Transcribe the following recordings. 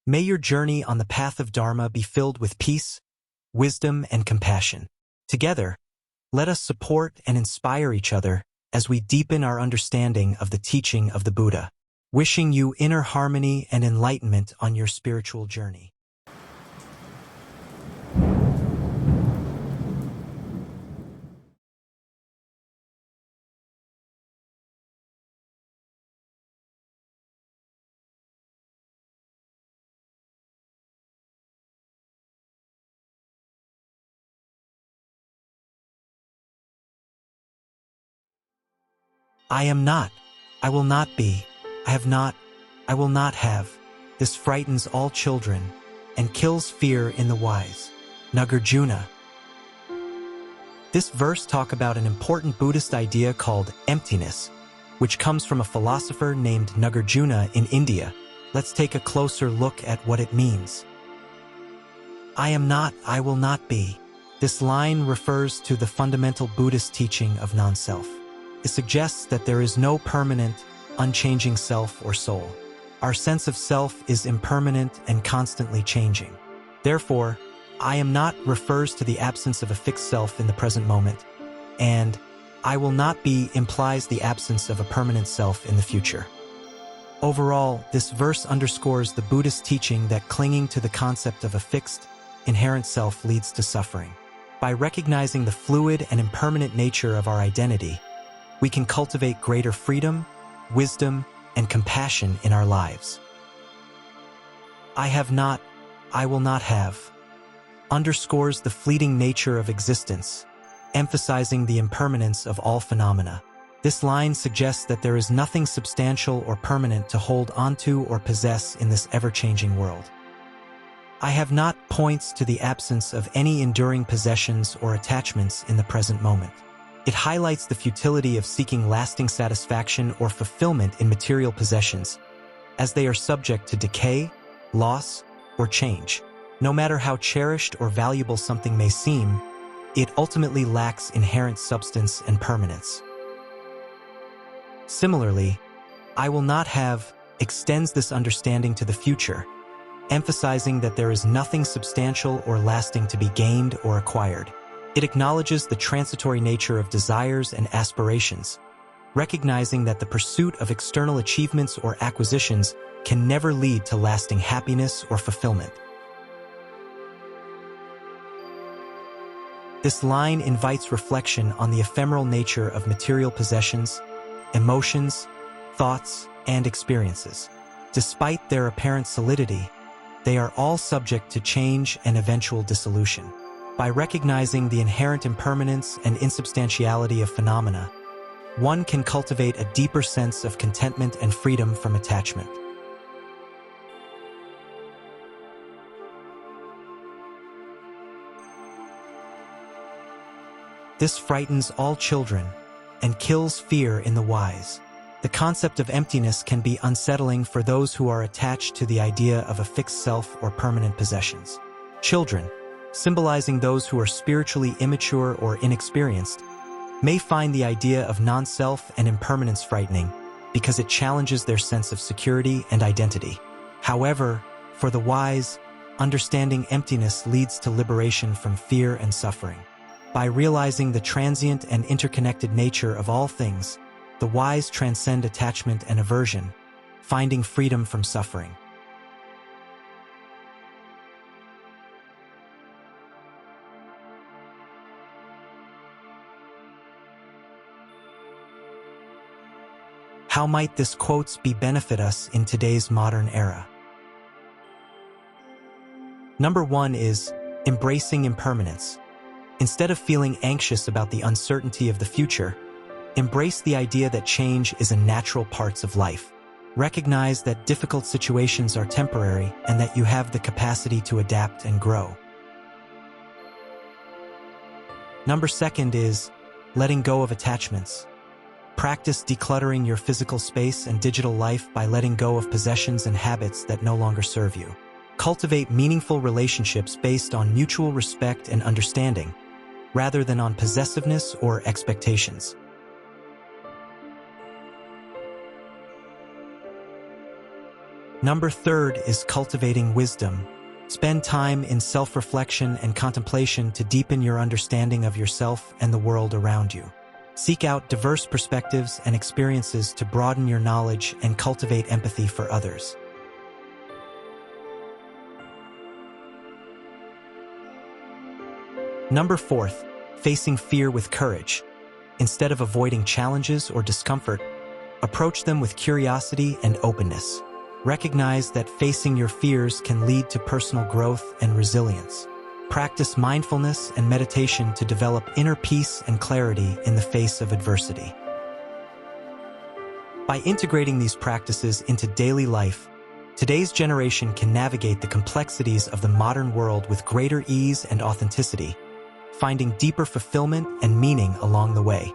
May your journey on the path of Dharma be filled with peace, wisdom, and compassion. Together, let us support and inspire each other as we deepen our understanding of the teaching of the Buddha. Wishing you inner harmony and enlightenment on your spiritual journey. I am not. I will not be. I have not. I will not have. This frightens all children and kills fear in the wise. Nagarjuna. This verse talks about an important Buddhist idea called emptiness, which comes from a philosopher named Nagarjuna in India. Let's take a closer look at what it means. I am not, I will not be. This line refers to the fundamental Buddhist teaching of non-self. It suggests that there is no permanent, unchanging self or soul. Our sense of self is impermanent and constantly changing. Therefore, I am not refers to the absence of a fixed self in the present moment, and I will not be implies the absence of a permanent self in the future. Overall, this verse underscores the Buddhist teaching that clinging to the concept of a fixed, inherent self leads to suffering. By recognizing the fluid and impermanent nature of our identity, we can cultivate greater freedom, wisdom, and compassion in our lives. I have not, I will not have, underscores the fleeting nature of existence, emphasizing the impermanence of all phenomena. This line suggests that there is nothing substantial or permanent to hold onto or possess in this ever-changing world. I have not points to the absence of any enduring possessions or attachments in the present moment. It highlights the futility of seeking lasting satisfaction or fulfillment in material possessions, as they are subject to decay, loss, or change. No matter how cherished or valuable something may seem, it ultimately lacks inherent substance and permanence. Similarly, I will not have extends this understanding to the future, emphasizing that there is nothing substantial or lasting to be gained or acquired. It acknowledges the transitory nature of desires and aspirations, recognizing that the pursuit of external achievements or acquisitions can never lead to lasting happiness or fulfillment. This line invites reflection on the ephemeral nature of material possessions, emotions, thoughts, and experiences. Despite their apparent solidity, they are all subject to change and eventual dissolution. By recognizing the inherent impermanence and insubstantiality of phenomena, one can cultivate a deeper sense of contentment and freedom from attachment. This frightens all children and kills fear in the wise. The concept of emptiness can be unsettling for those who are attached to the idea of a fixed self or permanent possessions. Children, symbolizing those who are spiritually immature or inexperienced, may find the idea of non-self and impermanence frightening because it challenges their sense of security and identity. However, for the wise, understanding emptiness leads to liberation from fear and suffering. By realizing the transient and interconnected nature of all things, the wise transcend attachment and aversion, finding freedom from suffering. How might this quotes benefit us in today's modern era? Number 1 is embracing impermanence. Instead of feeling anxious about the uncertainty of the future, embrace the idea that change is a natural part of life. Recognize that difficult situations are temporary and that you have the capacity to adapt and grow. Number 2 is letting go of attachments. Practice decluttering your physical space and digital life by letting go of possessions and habits that no longer serve you. Cultivate meaningful relationships based on mutual respect and understanding, rather than on possessiveness or expectations. Number third is cultivating wisdom. Spend time in self-reflection and contemplation to deepen your understanding of yourself and the world around you. Seek out diverse perspectives and experiences to broaden your knowledge and cultivate empathy for others. Number fourth, facing fear with courage. Instead of avoiding challenges or discomfort, approach them with curiosity and openness. Recognize that facing your fears can lead to personal growth and resilience. Practice mindfulness and meditation to develop inner peace and clarity in the face of adversity. By integrating these practices into daily life, today's generation can navigate the complexities of the modern world with greater ease and authenticity, finding deeper fulfillment and meaning along the way.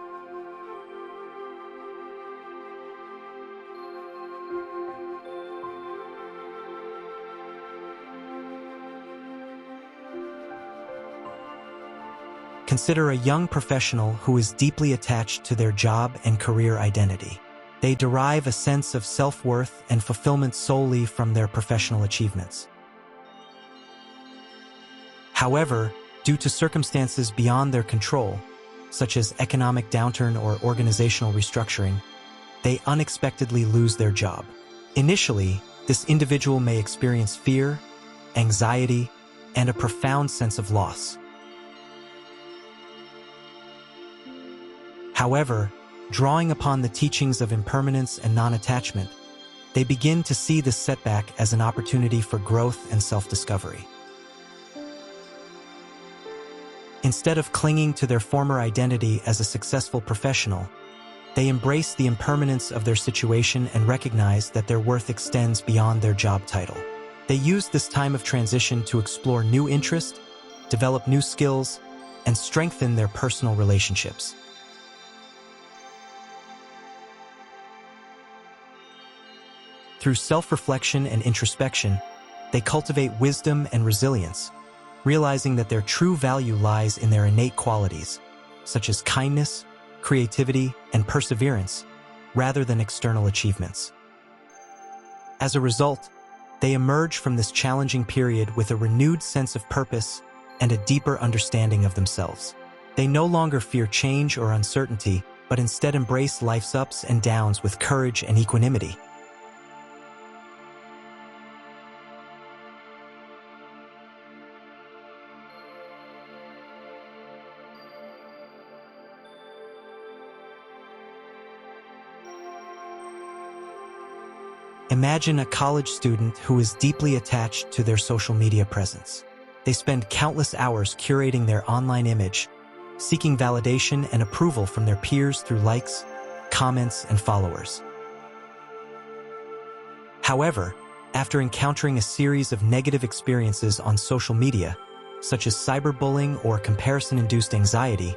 Consider a young professional who is deeply attached to their job and career identity. They derive a sense of self-worth and fulfillment solely from their professional achievements. However, due to circumstances beyond their control, such as economic downturn or organizational restructuring, they unexpectedly lose their job. Initially, this individual may experience fear, anxiety, and a profound sense of loss. However, drawing upon the teachings of impermanence and non-attachment, they begin to see this setback as an opportunity for growth and self-discovery. Instead of clinging to their former identity as a successful professional, they embrace the impermanence of their situation and recognize that their worth extends beyond their job title. They use this time of transition to explore new interests, develop new skills, and strengthen their personal relationships. Through self-reflection and introspection, they cultivate wisdom and resilience, realizing that their true value lies in their innate qualities, such as kindness, creativity, and perseverance, rather than external achievements. As a result, they emerge from this challenging period with a renewed sense of purpose and a deeper understanding of themselves. They no longer fear change or uncertainty, but instead embrace life's ups and downs with courage and equanimity. Imagine a college student who is deeply attached to their social media presence. They spend countless hours curating their online image, seeking validation and approval from their peers through likes, comments, and followers. However, after encountering a series of negative experiences on social media, such as cyberbullying or comparison-induced anxiety,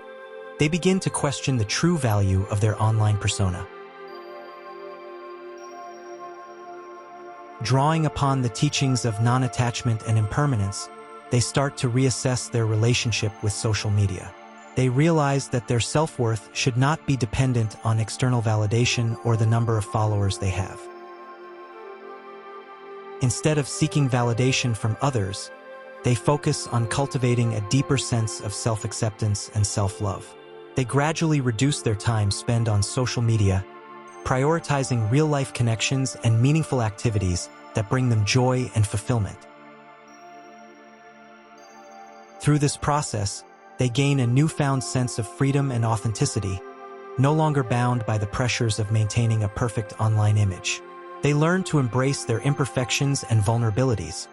they begin to question the true value of their online persona. Drawing upon the teachings of non-attachment and impermanence, they start to reassess their relationship with social media. They realize that their self-worth should not be dependent on external validation or the number of followers they have. Instead of seeking validation from others, they focus on cultivating a deeper sense of self-acceptance and self-love. They gradually reduce their time spent on social media, prioritizing real-life connections and meaningful activities that bring them joy and fulfillment. Through this process, they gain a newfound sense of freedom and authenticity, no longer bound by the pressures of maintaining a perfect online image. They learn to embrace their imperfections and vulnerabilities,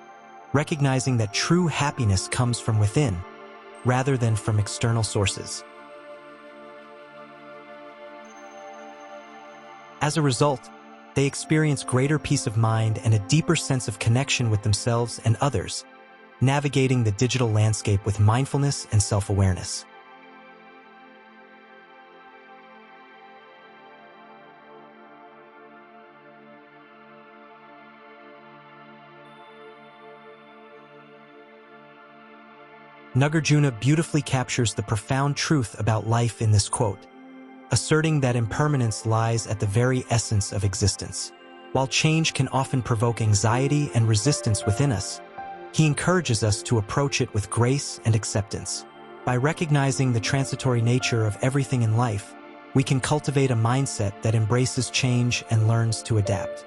recognizing that true happiness comes from within, rather than from external sources. As a result, they experience greater peace of mind and a deeper sense of connection with themselves and others, navigating the digital landscape with mindfulness and self-awareness. Nagarjuna beautifully captures the profound truth about life in this quote, asserting that impermanence lies at the very essence of existence. While change can often provoke anxiety and resistance within us, he encourages us to approach it with grace and acceptance. By recognizing the transitory nature of everything in life, we can cultivate a mindset that embraces change and learns to adapt.